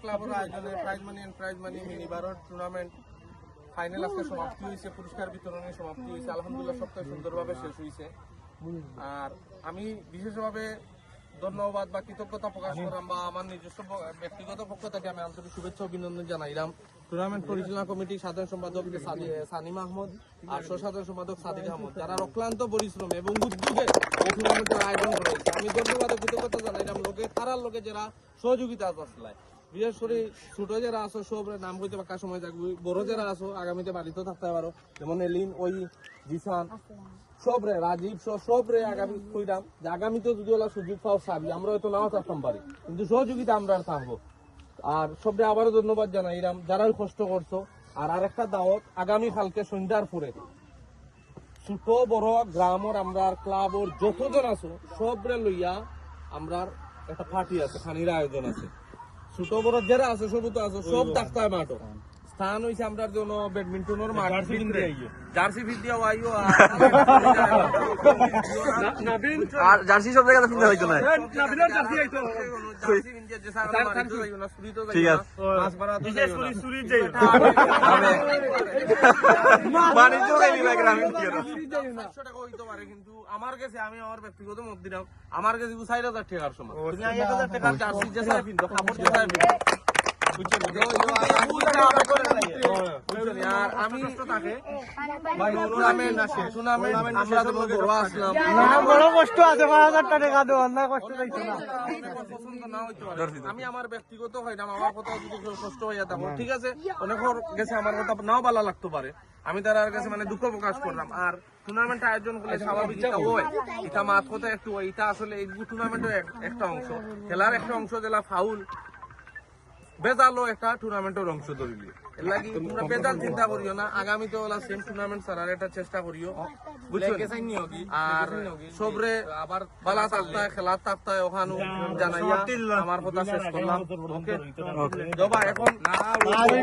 ক্লাবের আয়োজনে prize money mini বারোর টুর্নামেন্ট ফাইনাল আজকে সমাপ্তি হয়েছে, পুরস্কার বিতরণের সমাপ্তি হয়েছে। আলহামদুলিল্লাহ সবটাই সুন্দরভাবে শেষ হয়েছে। আর আমি বিশেষভাবে ধন্যবাদ বা কৃতজ্ঞতা প্রকাশ করলাম বা আমার নিজস্ব ব্যক্তিগত পক্ষ থেকে আমি আন্তরিক শুভেচ্ছা অভিনন্দন জানাইলাম টুর্নামেন্ট পরিচালনা কমিটির সাধারণ সম্পাদক সানিম আহমদ আর সাধারণ সম্পাদক সাদিক আহমদ, যারা অক্লান্ত পরিশ্রম এবং উদ্যোগে এই টুর্নামেন্টের আয়োজন করেছে। আমি ধন্যবাদ ও কৃতজ্ঞতা জানাইলাম লোকে তারার লোকে যারা সহযোগিতা আসলে, বিশেষ করে ছোট যারা আছো সব নাম হইতে পাকা সময় থাকবে, বড় যারা আছো আগামীতে বাড়িতে থাকতে পারো, যেমন এলিন ওই জিসান সব রে রাজীব সব রে আগামী কইরাম যে আগামীতে যদি ওলা সুযোগ পাও সাবি, আমরা হয়তো নাও থাকতাম পারি কিন্তু সহযোগিতা আমরা থাকবো। আর সবরে আবারও ধন্যবাদ জানাইলাম যারা কষ্ট করছো। আর আরেকটা দাওয়াত আগামী কালকে সন্ধ্যার পরে ছোট বড় গ্রামের আমরা ক্লাবর যতজন আছো সবরে লইয়া আমরা একটা পার্টি আছে, খানির আয়োজন আছে। ছোট বড় যারা আছে সব তো আছে, সব ডাক্তার মাঠ স্থান হয়েছে আমরা জন্য ব্যাডমিন্টনের মাঠ, জার্সি ফিট দিয়া আইও আর জার্সি সব জায়গাতে কিনতে হইতো না। ঠিক আছে, কিন্তু আমার কাছে আমি আমার ব্যক্তিগত মত দিলাম, আমার কাছে 4,000 টাকার সমান। তুমি 1,000 টাকার জার্সি যে চাই পিনতো, কাপড় যে চাই পিনতো, আর আমি আমি আমার ব্যক্তিগত হয় না, আমার কথা যদি কষ্ট হয়ে যেতাম ঠিক আছে, অনেক গেছে আমার কথা নাও ভালো লাগতে পারে, আমি তার কাছে মানে দুঃখ প্রকাশ করলাম। আর টুর্নামেন্ট আয়োজন করলে স্বাভাবিক এটা মাত কথা একটু এটা আসলে এই টুর্নামেন্টের একটা অংশ, খেলার একটা অংশ, যেটা ফাউল বেজালো একটা টুর্নামেন্টের অংশ ধরিলি এর লাগি তোমরা বেজাল চিন্তা করিও না, আগামীতে ওলা সেম টুর্নামেন্ট সারার একটা চেষ্টা করিও, বুঝছো? আর সবরে আবার বালা তাক্তায় খেলা তাক্তায় ওখানে জানাইয়া আমার কথা শেষ করলাম। ওকে এখন